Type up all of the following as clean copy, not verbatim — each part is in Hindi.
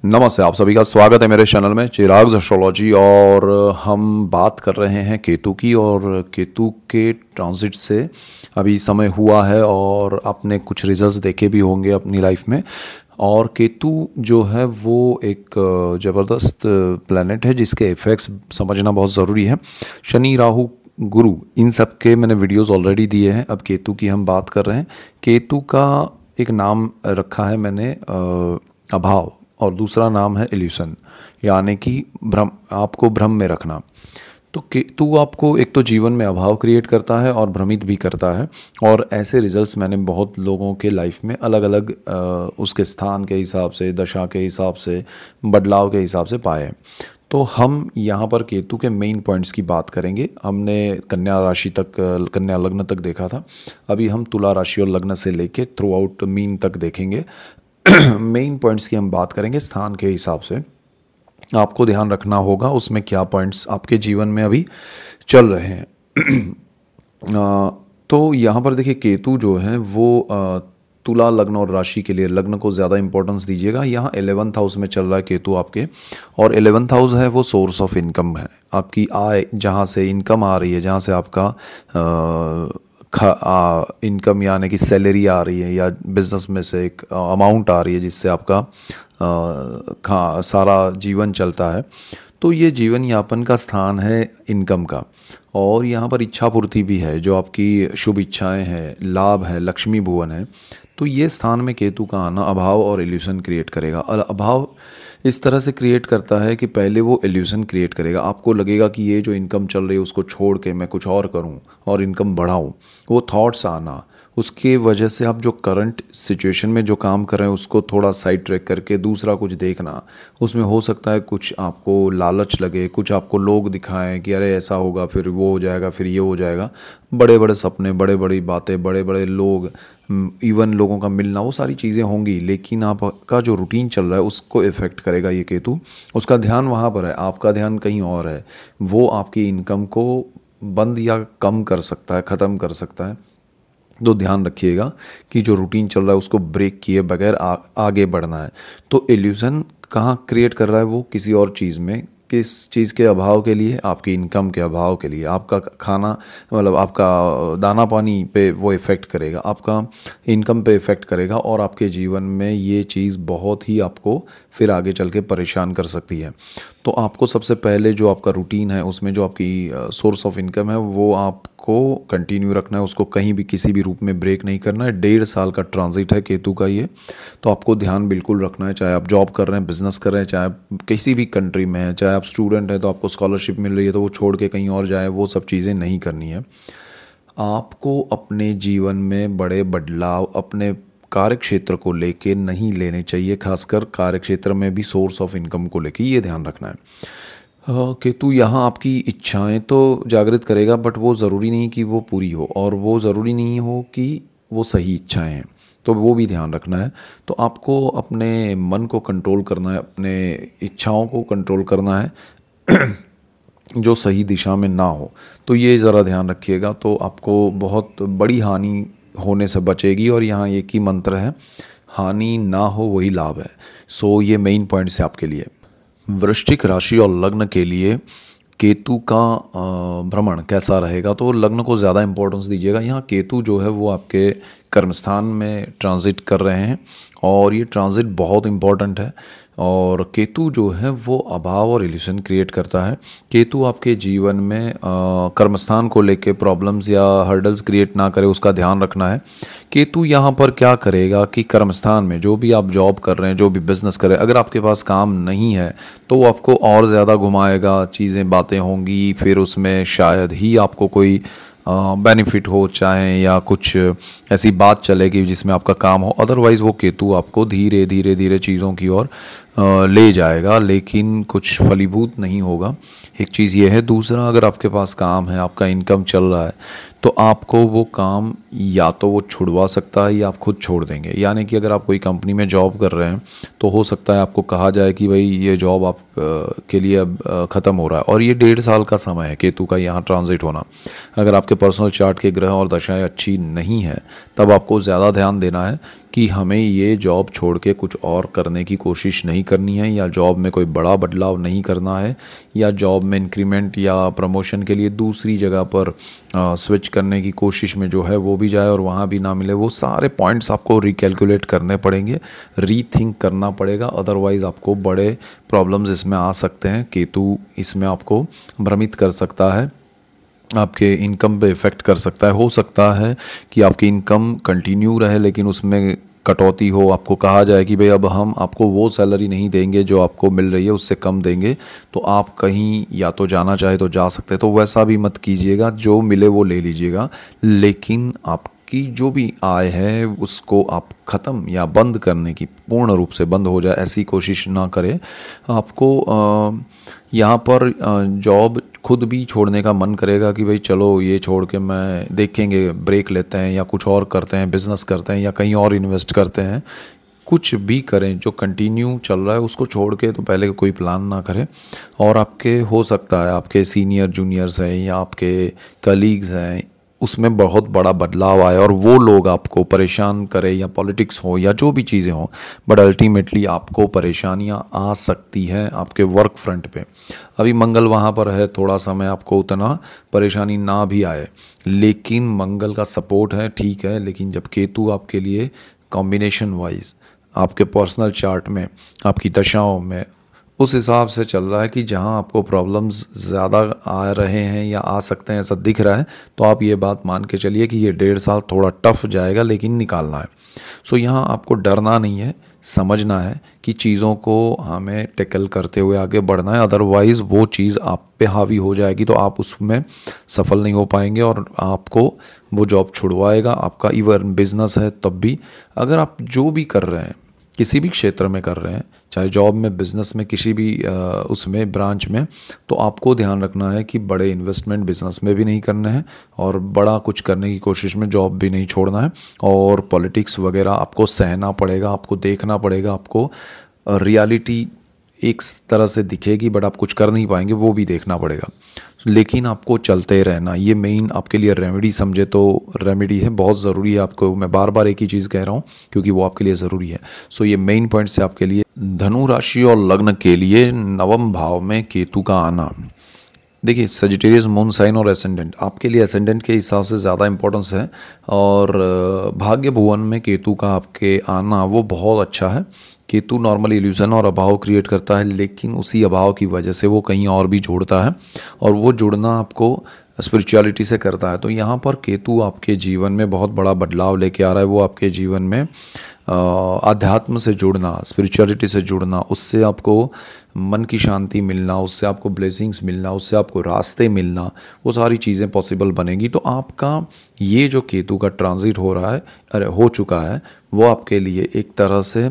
नमस्ते, आप सभी का स्वागत है मेरे चैनल में चिराग एस्ट्रोलॉजी। और हम बात कर रहे हैं केतु की, और केतु के ट्रांजिट से अभी समय हुआ है और आपने कुछ रिजल्ट्स देखे भी होंगे अपनी लाइफ में। और केतु जो है वो एक ज़बरदस्त प्लैनेट है जिसके इफ़ेक्ट्स समझना बहुत ज़रूरी है। शनि, राहु, गुरु, इन सब के मैंने वीडियोस ऑलरेडी दिए हैं। अब केतु की हम बात कर रहे हैं। केतु का एक नाम रखा है मैंने अभाव, और दूसरा नाम है इल्यूशन, यानी कि भ्रम, आपको भ्रम में रखना। तो केतु आपको एक तो जीवन में अभाव क्रिएट करता है और भ्रमित भी करता है। और ऐसे रिजल्ट्स मैंने बहुत लोगों के लाइफ में अलग अलग उसके स्थान के हिसाब से, दशा के हिसाब से, बदलाव के हिसाब से पाए। तो हम यहाँ पर केतु के मेन पॉइंट्स की बात करेंगे। हमने कन्या राशि तक, कन्या लग्न तक देखा था। अभी हम तुला राशि और लग्न से लेके थ्रू आउट मीन तक देखेंगे। मेन पॉइंट्स की हम बात करेंगे स्थान के हिसाब से। आपको ध्यान रखना होगा उसमें क्या पॉइंट्स आपके जीवन में अभी चल रहे हैं। तो यहाँ पर देखिए, केतु जो है वो तुला लग्न और राशि के लिए, लग्न को ज़्यादा इंपॉर्टेंस दीजिएगा। यहाँ 11th हाउस में चल रहा है केतु आपके, और 11th हाउस है वो सोर्स ऑफ इनकम है, आपकी आय, जहाँ से इनकम आ रही है, जहाँ से आपका इनकम यानी कि सैलरी आ रही है, या बिजनेस में से एक अमाउंट आ रही है जिससे आपका सारा जीवन चलता है। तो ये जीवन यापन का स्थान है इनकम का। और यहाँ पर इच्छा पूर्ति भी है, जो आपकी शुभ इच्छाएं हैं, लाभ है, लक्ष्मी भुवन है। तो ये स्थान में केतु का आना अभाव और इल्यूशन क्रिएट करेगा। और अभाव इस तरह से क्रिएट करता है कि पहले वो इल्यूशन क्रिएट करेगा, आपको लगेगा कि ये जो इनकम चल रही है उसको छोड़ के मैं कुछ और करूं और इनकम बढ़ाऊं। वो थॉट्स आना, उसके वजह से आप जो करंट सिचुएशन में जो काम कर रहे हैं उसको थोड़ा साइड ट्रैक करके दूसरा कुछ देखना। उसमें हो सकता है कुछ आपको लालच लगे, कुछ आपको लोग दिखाएं कि अरे ऐसा होगा, फिर वो हो जाएगा, फिर ये हो जाएगा। बड़े बड़े सपने, बड़े बड़ी बातें, बड़े बड़े लोग, इवन लोगों का मिलना, वो सारी चीज़ें होंगी, लेकिन आपका जो रूटीन चल रहा है उसको इफ़ेक्ट करेगा ये केतु। उसका ध्यान वहाँ पर है, आपका ध्यान कहीं और है। वो आपकी इनकम को बंद या कम कर सकता है, ख़त्म कर सकता है। तो ध्यान रखिएगा कि जो रूटीन चल रहा है उसको ब्रेक किए बगैर आगे बढ़ना है। तो इल्यूज़न कहाँ क्रिएट कर रहा है वो? किसी और चीज़ में। किस चीज़ के अभाव के लिए? आपकी इनकम के अभाव के लिए। आपका खाना, मतलब आपका दाना पानी पे वो इफ़ेक्ट करेगा, आपका इनकम पे इफ़ेक्ट करेगा, और आपके जीवन में ये चीज़ बहुत ही आपको फिर आगे चल के परेशान कर सकती है। तो आपको सबसे पहले जो आपका रूटीन है उसमें जो आपकी सोर्स ऑफ इनकम है वो आपको कंटिन्यू रखना है, उसको कहीं भी किसी भी रूप में ब्रेक नहीं करना है। 1.5 साल का ट्रांजिट है केतु का ये, तो आपको ध्यान बिल्कुल रखना है। चाहे आप जॉब कर रहे हैं, बिजनेस कर रहे हैं, चाहे आप किसी भी कंट्री में हैं, चाहे आप स्टूडेंट हैं तो आपको स्कॉलरशिप मिल रही है तो वो छोड़ के कहीं और जाए, वो सब चीज़ें नहीं करनी है। आपको अपने जीवन में बड़े बदलाव अपने कार्य क्षेत्र को लेके नहीं लेने चाहिए, खासकर कार्य क्षेत्र में भी सोर्स ऑफ इनकम को लेके ये ध्यान रखना है। केतु यहाँ आपकी इच्छाएं तो जागृत करेगा, बट वो ज़रूरी नहीं कि वो पूरी हो, और वो ज़रूरी नहीं हो कि वो सही इच्छाएं हैं, तो वो भी ध्यान रखना है। तो आपको अपने मन को कंट्रोल करना है, अपने इच्छाओं को कंट्रोल करना है जो सही दिशा में ना हो। तो ये ज़रा ध्यान रखिएगा, तो आपको बहुत बड़ी हानि होने से बचेगी। और यहाँ एक ही मंत्र है, हानि ना हो वही लाभ है। सो ये मेन पॉइंट्स है आपके लिए। वृश्चिक राशि और लग्न के लिए केतु का भ्रमण कैसा रहेगा? तो लग्न को ज़्यादा इंपॉर्टेंस दीजिएगा। यहाँ केतु जो है वो आपके कर्मस्थान में ट्रांजिट कर रहे हैं, और ये ट्रांजिट बहुत इंपॉर्टेंट है। और केतु जो है वो अभाव और इल्यूशन क्रिएट करता है। केतु आपके जीवन में कर्मस्थान को लेके प्रॉब्लम्स या हर्डल्स क्रिएट ना करे, उसका ध्यान रखना है। केतु यहाँ पर क्या करेगा कि कर्मस्थान में जो भी आप जॉब कर रहे हैं, जो भी बिजनेस कर रहे हैं, अगर आपके पास काम नहीं है तो वो आपको और ज़्यादा घुमाएगा, चीज़ें बातें होंगी, फिर उसमें शायद ही आपको कोई बेनिफिट हो, चाहे या कुछ ऐसी बात चलेगी जिसमें आपका काम हो। अदरवाइज़ वो केतु आपको धीरे धीरे धीरे चीज़ों की ओर ले जाएगा, लेकिन कुछ फलीभूत नहीं होगा। एक चीज़ ये है। दूसरा, अगर आपके पास काम है, आपका इनकम चल रहा है, तो आपको वो काम या तो वो छुड़वा सकता है या आप खुद छोड़ देंगे। यानी कि अगर आप कोई कंपनी में जॉब कर रहे हैं तो हो सकता है आपको कहा जाए कि भाई ये जॉब आप के लिए अब ख़त्म हो रहा है, और ये 1.5 साल का समय है केतु का यहाँ ट्रांजिट होना। अगर आपके पर्सनल चार्ट के ग्रह और दशाएं अच्छी नहीं है तब आपको ज़्यादा ध्यान देना है, कि हमें ये जॉब छोड़ के कुछ और करने की कोशिश नहीं करनी है, या जॉब में कोई बड़ा बदलाव नहीं करना है, या जॉब में इंक्रीमेंट या प्रमोशन के लिए दूसरी जगह पर स्विच करने की कोशिश में जो है वो भी जाए और वहाँ भी ना मिले। वो सारे पॉइंट्स आपको रिकैलकुलेट करने पड़ेंगे, रीथिंक करना पड़ेगा, अदरवाइज़ आपको बड़े प्रॉब्लम्स इसमें आ सकते हैं। केतु इसमें आपको भ्रमित कर सकता है, आपके इनकम पे इफ़ेक्ट कर सकता है। हो सकता है कि आपकी इनकम कंटिन्यू रहे लेकिन उसमें कटौती हो, आपको कहा जाए कि भाई अब हम आपको वो सैलरी नहीं देंगे जो आपको मिल रही है, उससे कम देंगे, तो आप कहीं या तो जाना चाहे तो जा सकते हैं। तो वैसा भी मत कीजिएगा, जो मिले वो ले लीजिएगा, लेकिन आपकी जो भी आय है उसको आप ख़त्म या बंद करने की, पूर्ण रूप से बंद हो जाए ऐसी कोशिश ना करें। आपको यहाँ पर जॉब खुद भी छोड़ने का मन करेगा कि भाई चलो ये छोड़ के मैं देखेंगे, ब्रेक लेते हैं या कुछ और करते हैं, बिज़नेस करते हैं या कहीं और इन्वेस्ट करते हैं। कुछ भी करें, जो कंटिन्यू चल रहा है उसको छोड़ के तो पहले कोई प्लान ना करें। और आपके हो सकता है आपके सीनियर जूनियर्स हैं या आपके कलीग्स हैं, उसमें बहुत बड़ा बदलाव आए और वो लोग आपको परेशान करें, या पॉलिटिक्स हो या जो भी चीज़ें हों, बट अल्टीमेटली आपको परेशानियां आ सकती हैं आपके वर्क फ्रंट पे। अभी मंगल वहाँ पर है, थोड़ा समय आपको उतना परेशानी ना भी आए, लेकिन मंगल का सपोर्ट है, ठीक है। लेकिन जब केतु आपके लिए कॉम्बिनेशन वाइज आपके पर्सनल चार्ट में, आपकी दशाओं में उस हिसाब से चल रहा है कि जहां आपको प्रॉब्लम्स ज़्यादा आ रहे हैं या आ सकते हैं ऐसा दिख रहा है, तो आप ये बात मान के चलिए कि ये 1.5 साल थोड़ा टफ जाएगा, लेकिन निकालना है। सो यहाँ आपको डरना नहीं है, समझना है कि चीज़ों को हमें टैकल करते हुए आगे बढ़ना है, अदरवाइज़ वो चीज़ आप पे हावी हो जाएगी तो आप उसमें सफल नहीं हो पाएंगे और आपको वो जॉब छुड़वाएगा। आपका इवन बिजनेस है तब भी, अगर आप जो भी कर रहे हैं, किसी भी क्षेत्र में कर रहे हैं, चाहे जॉब में, बिज़नेस में, किसी भी उसमें ब्रांच में, तो आपको ध्यान रखना है कि बड़े इन्वेस्टमेंट बिज़नेस में भी नहीं करने हैं और बड़ा कुछ करने की कोशिश में जॉब भी नहीं छोड़ना है। और पॉलिटिक्स वगैरह आपको सहना पड़ेगा, आपको देखना पड़ेगा, आपको रियलिटी एक तरह से दिखेगी बट आप कुछ कर नहीं पाएंगे, वो भी देखना पड़ेगा। लेकिन आपको चलते रहना, ये मेन आपके लिए रेमेडी समझे तो रेमेडी है, बहुत ज़रूरी है। आपको मैं बार बार एक ही चीज़ कह रहा हूँ क्योंकि वो आपके लिए ज़रूरी है। सो ये मेन पॉइंट्स है आपके लिए। धनु राशि और लग्न के लिए नवम भाव में केतु का आना, देखिए सजिटेरियस मून साइन और एसेंडेंट, आपके लिए एसेंडेंट के हिसाब से ज़्यादा इंपॉर्टेंस है। और भाग्य भुवन में केतु का आपके आना वो बहुत अच्छा है। केतु नॉर्मली इल्यूजन और अभाव क्रिएट करता है, लेकिन उसी अभाव की वजह से वो कहीं और भी जोड़ता है और वो जुड़ना आपको स्पिरिचुअलिटी से करता है। तो यहाँ पर केतु आपके जीवन में बहुत बड़ा बदलाव लेके आ रहा है। वो आपके जीवन में आध्यात्म से जुड़ना, स्पिरिचुअलिटी से जुड़ना, उससे आपको मन की शांति मिलना, उससे आपको ब्लेसिंग्स मिलना, उससे आपको रास्ते मिलना, वो सारी चीज़ें पॉसिबल बनेगी। तो आपका ये जो केतु का ट्रांजिट हो रहा है, हो चुका है, वो आपके लिए एक तरह से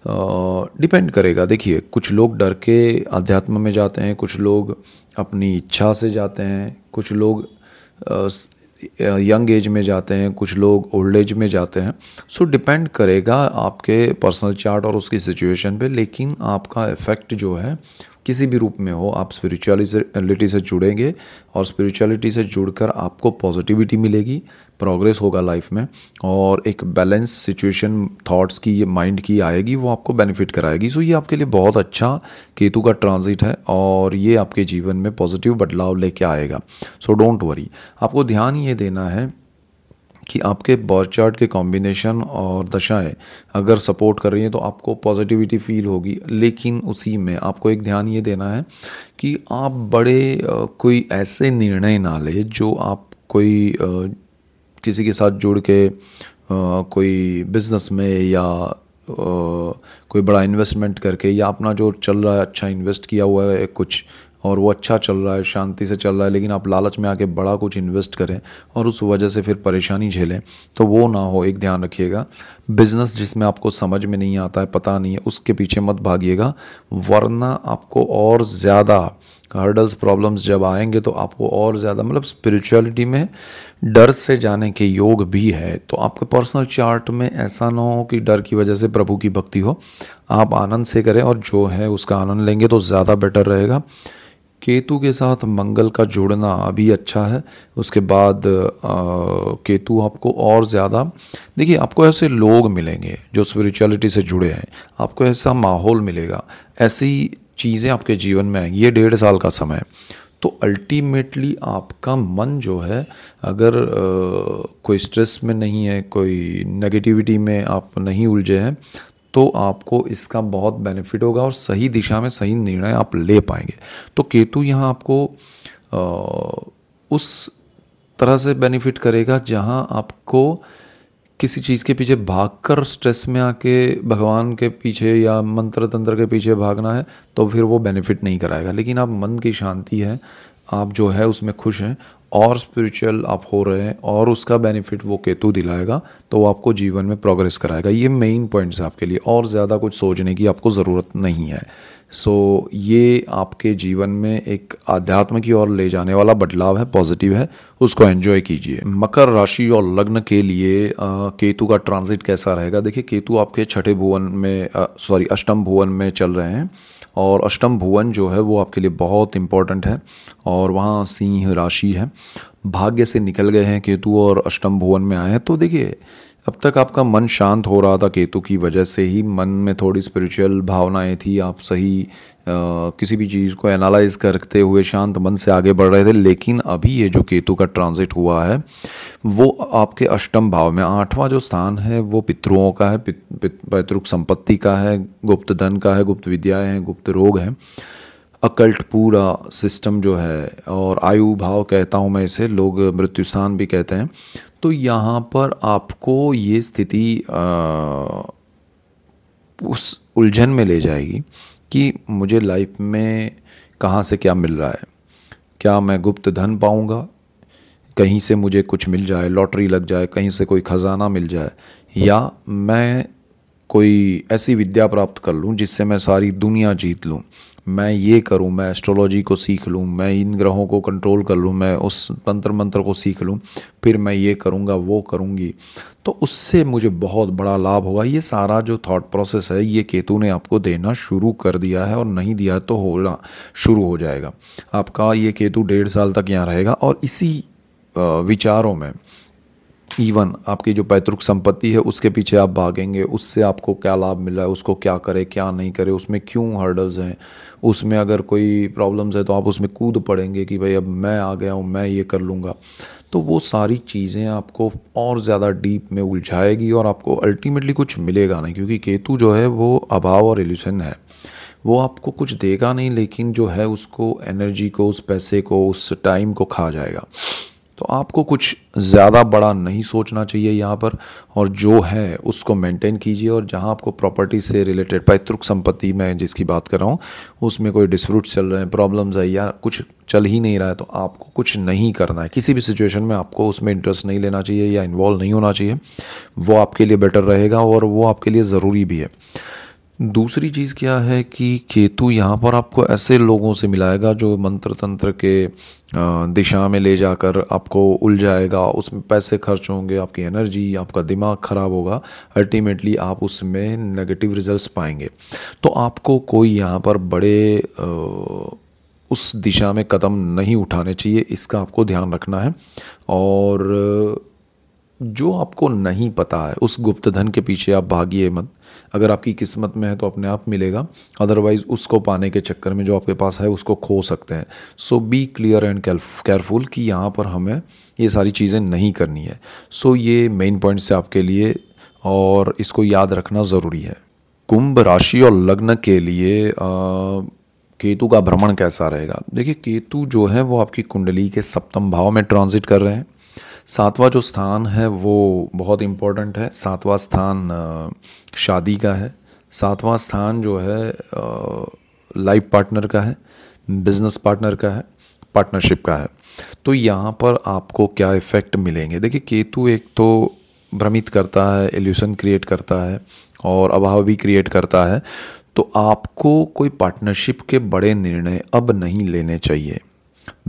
डिपेंड करेगा। देखिए कुछ लोग डर के अध्यात्म में जाते हैं, कुछ लोग अपनी इच्छा से जाते हैं, कुछ लोग यंग एज में जाते हैं, कुछ लोग ओल्ड एज में जाते हैं। सो डिपेंड करेगा आपके पर्सनल चार्ट और उसकी सिचुएशन पे, लेकिन आपका इफ़ेक्ट जो है किसी भी रूप में हो, आप स्पिरिचुअलिटी से जुड़ेंगे और स्पिरिचुअलिटी से जुड़कर आपको पॉजिटिविटी मिलेगी, प्रोग्रेस होगा लाइफ में और एक बैलेंस सिचुएशन थॉट्स की, ये माइंड की आएगी, वो आपको बेनिफिट कराएगी। सो ये आपके लिए बहुत अच्छा केतु का ट्रांजिट है और ये आपके जीवन में पॉजिटिव बदलाव लेके आएगा। सो डोंट वरी, आपको ध्यान ये देना है कि आपके बर्थ चार्ट के कॉम्बिनेशन और दशाएं अगर सपोर्ट कर रही हैं तो आपको पॉजिटिविटी फील होगी, लेकिन उसी में आपको एक ध्यान ये देना है कि आप बड़े कोई ऐसे निर्णय ना ले जो आप कोई किसी के साथ जुड़ के कोई बिज़नेस में या कोई बड़ा इन्वेस्टमेंट करके, या अपना जो चल रहा है अच्छा इन्वेस्ट किया हुआ है कुछ और वो अच्छा चल रहा है, शांति से चल रहा है, लेकिन आप लालच में आके बड़ा कुछ इन्वेस्ट करें और उस वजह से फिर परेशानी झेलें, तो वो ना हो। एक ध्यान रखिएगा, बिज़नेस जिसमें आपको समझ में नहीं आता है, पता नहीं है, उसके पीछे मत भागिएगा, वरना आपको और ज़्यादा हर्डल्स, प्रॉब्लम्स जब आएंगे तो आपको और ज़्यादा, मतलब स्पिरिचुअलिटी में डर से जाने के योग भी है। तो आपके पर्सनल चार्ट में ऐसा ना हो कि डर की वजह से प्रभु की भक्ति हो, आप आनंद से करें और जो है उसका आनंद लेंगे तो ज़्यादा बेटर रहेगा। केतु के साथ मंगल का जुड़ना अभी अच्छा है। उसके बाद केतु आपको और ज़्यादा, देखिए आपको ऐसे लोग मिलेंगे जो स्पिरिचुअलिटी से जुड़े हैं, आपको ऐसा माहौल मिलेगा, ऐसी चीज़ें आपके जीवन में आएंगी। ये 1.5 साल का समय है। तो अल्टीमेटली आपका मन जो है, अगर कोई स्ट्रेस में नहीं है, कोई नेगेटिविटी में आप नहीं उलझे हैं, तो आपको इसका बहुत बेनिफिट होगा और सही दिशा में सही निर्णय आप ले पाएंगे। तो केतु यहाँ आपको उस तरह से बेनिफिट करेगा जहाँ आपको किसी चीज़ के पीछे भागकर स्ट्रेस में आके भगवान के पीछे या मंत्र तंत्र के पीछे भागना है, तो फिर वो बेनिफिट नहीं कराएगा। लेकिन आप मन की शांति है, आप जो है उसमें खुश हैं और स्पिरिचुअल आप हो रहे हैं और उसका बेनिफिट वो केतु दिलाएगा, तो वो आपको जीवन में प्रोग्रेस कराएगा। ये मेन पॉइंट्स है आपके लिए, और ज़्यादा कुछ सोचने की आपको ज़रूरत नहीं है। सो ये आपके जीवन में एक आध्यात्म की ओर ले जाने वाला बदलाव है, पॉजिटिव है, उसको एंजॉय कीजिए। मकर राशि और लग्न के लिए केतु का ट्रांजिट कैसा रहेगा? देखिए केतु आपके छठे भुवन में अष्टम भुवन में चल रहे हैं, और अष्टम भुवन जो है वो आपके लिए बहुत इम्पोर्टेंट है, और वहाँ सिंह राशि है। भाग्य से निकल गए हैं केतु और अष्टम भुवन में आए हैं। तो देखिए अब तक आपका मन शांत हो रहा था केतु की वजह से ही, मन में थोड़ी स्पिरिचुअल भावनाएं थी, आप सही किसी भी चीज़ को एनालाइज करते हुए शांत मन से आगे बढ़ रहे थे। लेकिन अभी ये जो केतु का ट्रांजिट हुआ है वो आपके अष्टम भाव में, 8वां जो स्थान है वो पितृओं का है, पैतृक संपत्ति का है, गुप्त धन का है, गुप्त विद्याएं हैं, गुप्त रोग हैं, अकल्ट पूरा सिस्टम जो है, और आयु भाव कहता हूँ मैं इसे, लोग मृत्यु स्थान भी कहते हैं। तो यहाँ पर आपको ये स्थिति उस उलझन में ले जाएगी कि मुझे लाइफ में कहाँ से क्या मिल रहा है, क्या मैं गुप्त धन पाऊँगा, कहीं से मुझे कुछ मिल जाए, लॉटरी लग जाए, कहीं से कोई ख़जाना मिल जाए, या मैं कोई ऐसी विद्या प्राप्त कर लूँ जिससे मैं सारी दुनिया जीत लूँ, मैं ये करूँ, मैं एस्ट्रोलॉजी को सीख लूँ, मैं इन ग्रहों को कंट्रोल कर लूँ, मैं उस तंत्र मंत्र को सीख लूँ, फिर मैं ये करूँगा, वो करूँगी, तो उससे मुझे बहुत बड़ा लाभ होगा। ये सारा जो थॉट प्रोसेस है ये केतु ने आपको देना शुरू कर दिया है, और नहीं दिया तो होना शुरू हो जाएगा। आपका ये केतु 1.5 साल तक यहाँ रहेगा, और इसी विचारों में इवन आपकी जो पैतृक संपत्ति है उसके पीछे आप भागेंगे, उससे आपको क्या लाभ मिल रहा है, उसको क्या करे क्या नहीं करे, उसमें क्यों हर्डल्स हैं, उसमें अगर कोई प्रॉब्लम्स है तो आप उसमें कूद पड़ेंगे कि भाई अब मैं आ गया हूँ, मैं ये कर लूँगा। तो वो सारी चीज़ें आपको और ज़्यादा डीप में उलझाएगी और आपको अल्टीमेटली कुछ मिलेगा नहीं, क्योंकि केतु जो है वो अभाव और इल्यूशन है। वो आपको कुछ देगा नहीं, लेकिन जो है उसको, एनर्जी को, उस पैसे को, उस टाइम को खा जाएगा। तो आपको कुछ ज़्यादा बड़ा नहीं सोचना चाहिए यहाँ पर, और जो है उसको मेंटेन कीजिए। और जहाँ आपको प्रॉपर्टी से रिलेटेड, पैतृक संपत्ति में जिसकी बात कर रहा हूँ, उसमें कोई डिस्प्यूट चल रहे हैं, प्रॉब्लम्स है, या कुछ चल ही नहीं रहा है, तो आपको कुछ नहीं करना है। किसी भी सिचुएशन में आपको उसमें इंटरेस्ट नहीं लेना चाहिए या इन्वॉल्व नहीं होना चाहिए। वो आपके लिए बेटर रहेगा और वो आपके लिए ज़रूरी भी है। दूसरी चीज़ क्या है कि केतु यहाँ पर आपको ऐसे लोगों से मिलाएगा जो मंत्र तंत्र के दिशा में ले जाकर आपको उलझाएगा, उसमें पैसे खर्च होंगे, आपकी एनर्जी, आपका दिमाग ख़राब होगा, अल्टीमेटली आप उसमें नेगेटिव रिजल्ट्स पाएंगे। तो आपको कोई यहाँ पर बड़े उस दिशा में कदम नहीं उठाने चाहिए, इसका आपको ध्यान रखना है। और जो आपको नहीं पता है उस गुप्त धन के पीछे आप भागिए मत। अगर आपकी किस्मत में है तो अपने आप मिलेगा, अदरवाइज़ उसको पाने के चक्कर में जो आपके पास है उसको खो सकते हैं। सो बी क्लियर एंड केयरफुल कि यहाँ पर हमें ये सारी चीज़ें नहीं करनी है। सो ये मेन पॉइंट्स है आपके लिए और इसको याद रखना ज़रूरी है। कुंभ राशि और लग्न के लिए केतु का भ्रमण कैसा रहेगा? देखिए केतु जो है वो आपकी कुंडली के सप्तम भाव में ट्रांजिट कर रहे हैं। सातवां जो स्थान है वो बहुत इम्पोर्टेंट है। सातवां स्थान शादी का है। सातवां स्थान जो है लाइफ पार्टनर का है, बिजनेस पार्टनर का है, पार्टनरशिप का है। तो यहाँ पर आपको क्या इफ़ेक्ट मिलेंगे? देखिए केतु एक तो भ्रमित करता है, इल्यूशन क्रिएट करता है और अभाव भी क्रिएट करता है। तो आपको कोई पार्टनरशिप के बड़े निर्णय अब नहीं लेने चाहिए।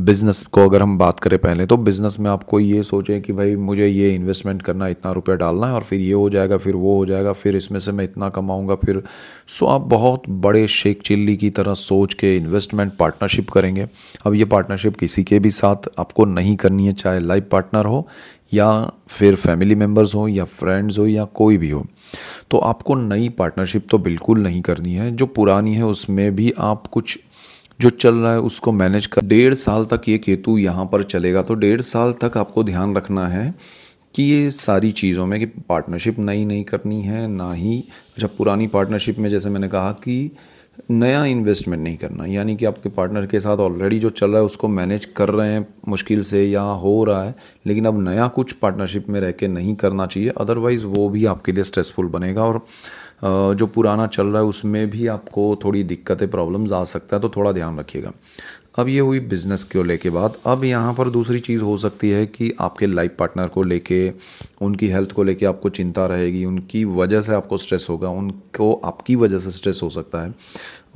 बिज़नेस को अगर हम बात करें पहले, तो बिज़नेस में आपको ये सोचें कि भाई मुझे ये इन्वेस्टमेंट करना, इतना रुपया डालना है और फिर ये हो जाएगा, फिर वो हो जाएगा, फिर इसमें से मैं इतना कमाऊंगा, फिर सो आप बहुत बड़े शेख चिल्ली की तरह सोच के इन्वेस्टमेंट पार्टनरशिप करेंगे। अब ये पार्टनरशिप किसी के भी साथ आपको नहीं करनी है, चाहे लाइफ पार्टनर हो या फिर फैमिली मेम्बर्स हो या फ्रेंड्स हो या कोई भी हो। तो आपको नई पार्टनरशिप तो बिल्कुल नहीं करनी है। जो पुरानी है उसमें भी आप कुछ जो चल रहा है उसको मैनेज कर। 1.5 साल तक ये केतु यहाँ पर चलेगा, तो 1.5 साल तक आपको ध्यान रखना है कि ये सारी चीज़ों में कि पार्टनरशिप नई नहीं करनी है, ना ही अच्छा पुरानी पार्टनरशिप में जैसे मैंने कहा कि नया इन्वेस्टमेंट नहीं करना, यानी कि आपके पार्टनर के साथ ऑलरेडी जो चल रहा है उसको मैनेज कर रहे हैं मुश्किल से या हो रहा है, लेकिन अब नया कुछ पार्टनरशिप में रह के नहीं करना चाहिए, अदरवाइज़ वो भी आपके लिए स्ट्रेसफुल बनेगा और जो पुराना चल रहा है उसमें भी आपको थोड़ी दिक्कतें प्रॉब्लम्स आ सकता है, तो थोड़ा ध्यान रखिएगा। अब ये हुई बिज़नेस को लेके बात। अब यहाँ पर दूसरी चीज़ हो सकती है कि आपके लाइफ पार्टनर को लेके, उनकी हेल्थ को लेके आपको चिंता रहेगी, उनकी वजह से आपको स्ट्रेस होगा, उनको आपकी वजह से स्ट्रेस हो सकता है।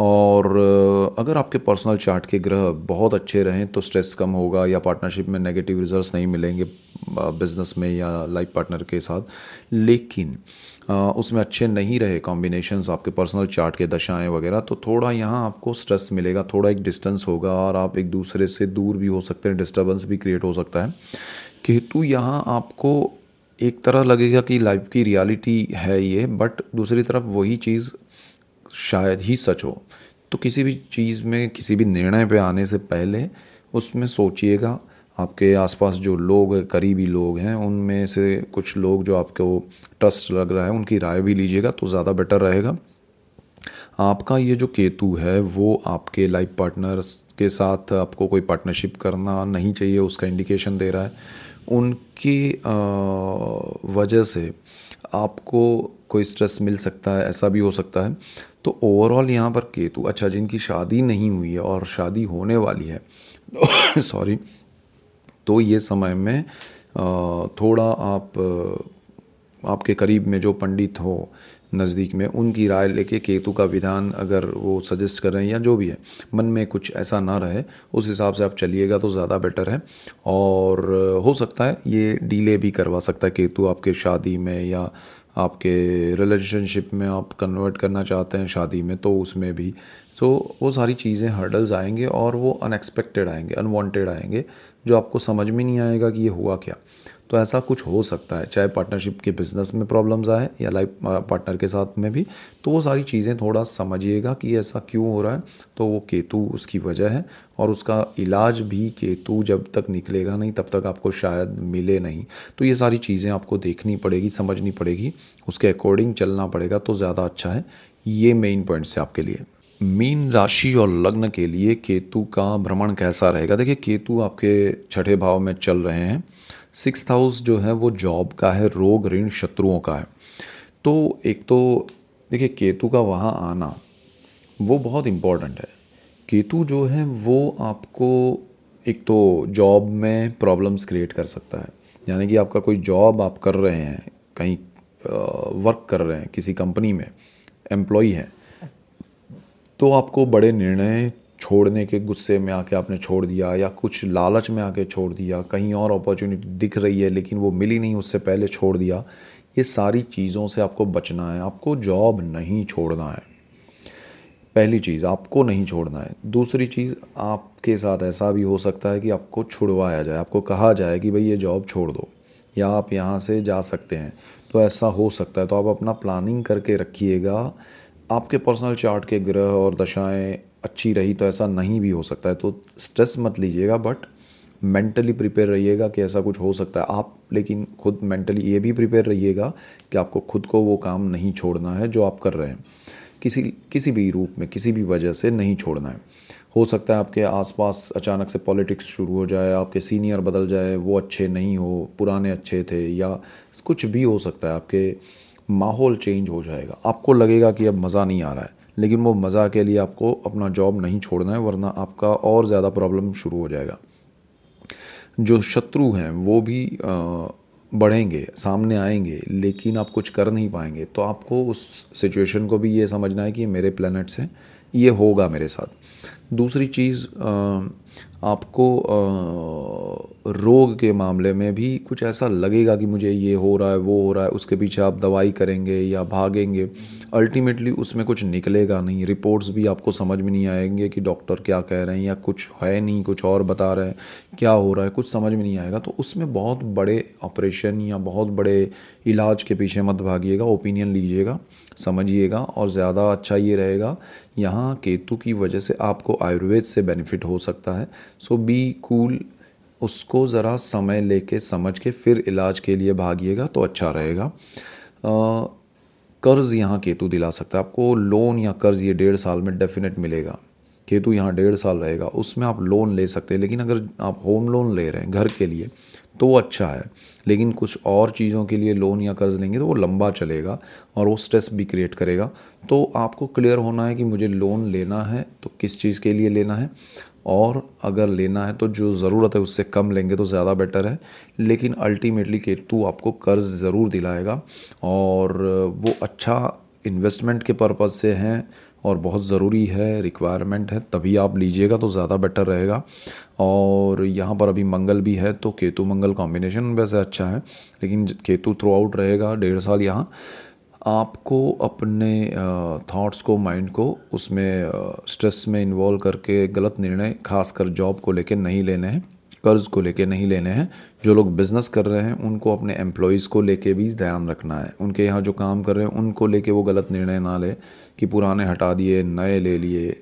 और अगर आपके पर्सनल चार्ट के ग्रह बहुत अच्छे रहें तो स्ट्रेस कम होगा या पार्टनरशिप में नेगेटिव रिजल्ट्स नहीं मिलेंगे बिज़नेस में या लाइफ पार्टनर के साथ। लेकिन उसमें अच्छे नहीं रहे कॉम्बिनेशंस आपके पर्सनल चार्ट के दशाएं वगैरह, तो थोड़ा यहाँ आपको स्ट्रेस मिलेगा, थोड़ा एक डिस्टेंस होगा और आप एक दूसरे से दूर भी हो सकते हैं, डिस्टर्बेंस भी क्रिएट हो सकता है। केतु यहाँ आपको एक तरह लगेगा कि लाइफ की रियलिटी है ये, बट दूसरी तरफ वही चीज़ शायद ही सच हो। तो किसी भी चीज़ में, किसी भी निर्णय पे आने से पहले उसमें सोचिएगा, आपके आसपास जो लोग करीबी लोग हैं उनमें से कुछ लोग जो आपको ट्रस्ट लग रहा है उनकी राय भी लीजिएगा तो ज़्यादा बेटर रहेगा। आपका ये जो केतु है वो आपके लाइफ पार्टनर्स के साथ आपको कोई पार्टनरशिप करना नहीं चाहिए उसका इंडिकेशन दे रहा है। उनकी वजह से आपको कोई स्ट्रेस मिल सकता है, ऐसा भी हो सकता है। तो ओवरऑल यहाँ पर केतु, अच्छा जिनकी शादी नहीं हुई है और शादी होने वाली है सॉरी, तो ये समय में थोड़ा आप आपके करीब में जो पंडित हो नज़दीक में उनकी राय लेके केतु का विधान अगर वो सजेस्ट कर रहे हैं या जो भी है, मन में कुछ ऐसा ना रहे, उस हिसाब से आप चलिएगा तो ज़्यादा बेटर है। और हो सकता है ये डिले भी करवा सकता है केतु आपके शादी में, या आपके रिलेशनशिप में आप कन्वर्ट करना चाहते हैं शादी में तो उसमें भी। तो वो सारी चीज़ें हर्डल्स आएंगे और वो अनएक्सपेक्टेड आएंगे, अनवांटेड आएंगे, जो आपको समझ में नहीं आएगा कि ये हुआ क्या। तो ऐसा कुछ हो सकता है, चाहे पार्टनरशिप के बिज़नेस में प्रॉब्लम्स आए या लाइफ पार्टनर के साथ में भी। तो वो सारी चीज़ें थोड़ा समझिएगा कि ऐसा क्यों हो रहा है, तो वो केतु उसकी वजह है और उसका इलाज भी केतु जब तक निकलेगा नहीं तब तक आपको शायद मिले नहीं। तो ये सारी चीज़ें आपको देखनी पड़ेगी, समझनी पड़ेगी, उसके अकॉर्डिंग चलना पड़ेगा तो ज़्यादा अच्छा है। ये मेन पॉइंट्स है आपके लिए। मीन राशि और लग्न के लिए केतु का भ्रमण कैसा रहेगा? देखिए केतु आपके छठे भाव में चल रहे हैं। 6th हाउस जो है वो जॉब का है, रोग ऋण शत्रुओं का है। तो एक तो देखिए केतु का वहाँ आना वो बहुत इम्पॉर्टेंट है। केतु जो है वो आपको एक तो जॉब में प्रॉब्लम्स क्रिएट कर सकता है, यानी कि आपका कोई जॉब आप कर रहे हैं, कहीं वर्क कर रहे हैं, किसी कंपनी में एम्प्लॉई हैं, तो आपको बड़े निर्णय छोड़ने के गुस्से में आके आपने छोड़ दिया या कुछ लालच में आके छोड़ दिया, कहीं और अपॉर्चुनिटी दिख रही है लेकिन वो मिली नहीं, उससे पहले छोड़ दिया। ये सारी चीज़ों से आपको बचना है, आपको जॉब नहीं छोड़ना है। पहली चीज़ आपको नहीं छोड़ना है। दूसरी चीज़ आपके साथ ऐसा भी हो सकता है कि आपको छुड़वाया जाए, आपको कहा जाए कि भाई ये जॉब छोड़ दो या आप यहाँ से जा सकते हैं, तो ऐसा हो सकता है। तो आप अपना प्लानिंग करके रखिएगा। आपके पर्सनल चार्ट के ग्रह और दशाएं अच्छी रही तो ऐसा नहीं भी हो सकता है, तो स्ट्रेस मत लीजिएगा, बट मेंटली प्रिपेयर रहिएगा कि ऐसा कुछ हो सकता है। आप लेकिन खुद मेंटली ये भी प्रिपेयर रहिएगा कि आपको खुद को वो काम नहीं छोड़ना है जो आप कर रहे हैं, किसी भी रूप में, किसी भी वजह से नहीं छोड़ना है। हो सकता है आपके आसपास अचानक से पॉलिटिक्स शुरू हो जाए, आपके सीनियर बदल जाए, वो अच्छे नहीं हो, पुराने अच्छे थे, या कुछ भी हो सकता है, आपके माहौल चेंज हो जाएगा, आपको लगेगा कि अब मज़ा नहीं आ रहा है, लेकिन वो मज़ा के लिए आपको अपना जॉब नहीं छोड़ना है, वरना आपका और ज़्यादा प्रॉब्लम शुरू हो जाएगा। जो शत्रु हैं वो भी बढ़ेंगे, सामने आएंगे, लेकिन आप कुछ कर नहीं पाएंगे। तो आपको उस सिचुएशन को भी ये समझना है कि ये मेरे प्लैनेट्स हैं, ये होगा मेरे साथ। दूसरी चीज़ आपको रोग के मामले में भी कुछ ऐसा लगेगा कि मुझे ये हो रहा है, वो हो रहा है, उसके पीछे आप दवाई करेंगे या भागेंगे, अल्टीमेटली उसमें कुछ निकलेगा नहीं। रिपोर्ट्स भी आपको समझ में नहीं आएंगे कि डॉक्टर क्या कह रहे हैं या कुछ है नहीं, कुछ और बता रहे हैं, क्या हो रहा है कुछ समझ में नहीं आएगा। तो उसमें बहुत बड़े ऑपरेशन या बहुत बड़े इलाज के पीछे मत भागिएगा, ओपिनियन लीजिएगा, समझिएगा। और ज़्यादा अच्छा ये रहेगा, यहाँ केतु की वजह से आपको आयुर्वेद से बेनिफिट हो सकता है। सो बी कूल, उसको ज़रा समय लेके समझ के फिर इलाज के लिए भागिएगा तो अच्छा रहेगा। कर्ज़ यहाँ केतु दिला सकता है आपको, लोन या कर्ज़ ये 1.5 साल में डेफिनेट मिलेगा। केतु यहाँ 1.5 साल रहेगा, उसमें आप लोन ले सकते हैं। लेकिन अगर आप होम लोन ले रहे हैं घर के लिए तो वो अच्छा है, लेकिन कुछ और चीज़ों के लिए लोन या कर्ज़ लेंगे तो वो लंबा चलेगा और वो स्ट्रेस भी क्रिएट करेगा। तो आपको क्लियर होना है कि मुझे लोन लेना है तो किस चीज़ के लिए लेना है, और अगर लेना है तो जो ज़रूरत है उससे कम लेंगे तो ज़्यादा बेटर है। लेकिन अल्टीमेटली केतु आपको कर्ज़ ज़रूर दिलाएगा, और वो अच्छा इन्वेस्टमेंट के पर्पज़ से हैं और बहुत ज़रूरी है, रिक्वायरमेंट है, तभी आप लीजिएगा तो ज़्यादा बेटर रहेगा। और यहाँ पर अभी मंगल भी है तो केतु मंगल कॉम्बिनेशन वैसे अच्छा है, लेकिन केतु थ्रू आउट रहेगा 1.5 साल यहाँ। आपको अपने थॉट्स को, माइंड को उसमें स्ट्रेस में इन्वॉल्व करके गलत निर्णय खासकर जॉब को लेके नहीं लेने हैं, कर्ज़ को लेके नहीं लेने हैं। जो लोग बिज़नेस कर रहे हैं उनको अपने एम्प्लॉयज़ को लेके भी ध्यान रखना है, उनके यहाँ जो काम कर रहे हैं उनको लेके वो गलत निर्णय ना ले कि पुराने हटा दिए नए ले लिए,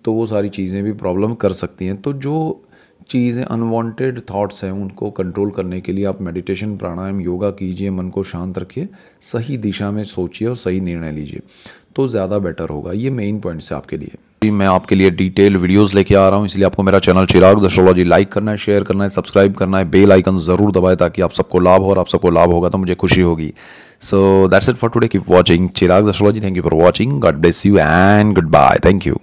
तो वो सारी चीज़ें भी प्रॉब्लम कर सकती हैं। तो जो चीज़ें अनवांटेड थॉट्स हैं उनको कंट्रोल करने के लिए आप मेडिटेशन, प्राणायाम, योगा कीजिए, मन को शांत रखिए, सही दिशा में सोचिए और सही निर्णय लीजिए तो ज़्यादा बेटर होगा। ये मेन पॉइंट्स है आपके लिए। मैं आपके लिए डिटेल वीडियोस लेके आ रहा हूँ, इसलिए आपको मेरा चैनल चिराग एस्ट्रोलॉजी लाइक करना है, शेयर करना है, सब्सक्राइब करना है, बेल आइकन ज़रूर दबाएं ताकि आप सबको लाभ हो, और आप सबको लाभ होगा तो मुझे खुशी होगी। So that's it for today, keep watching Chirag astrology. Thank you for watching, God bless you and goodbye, thank you.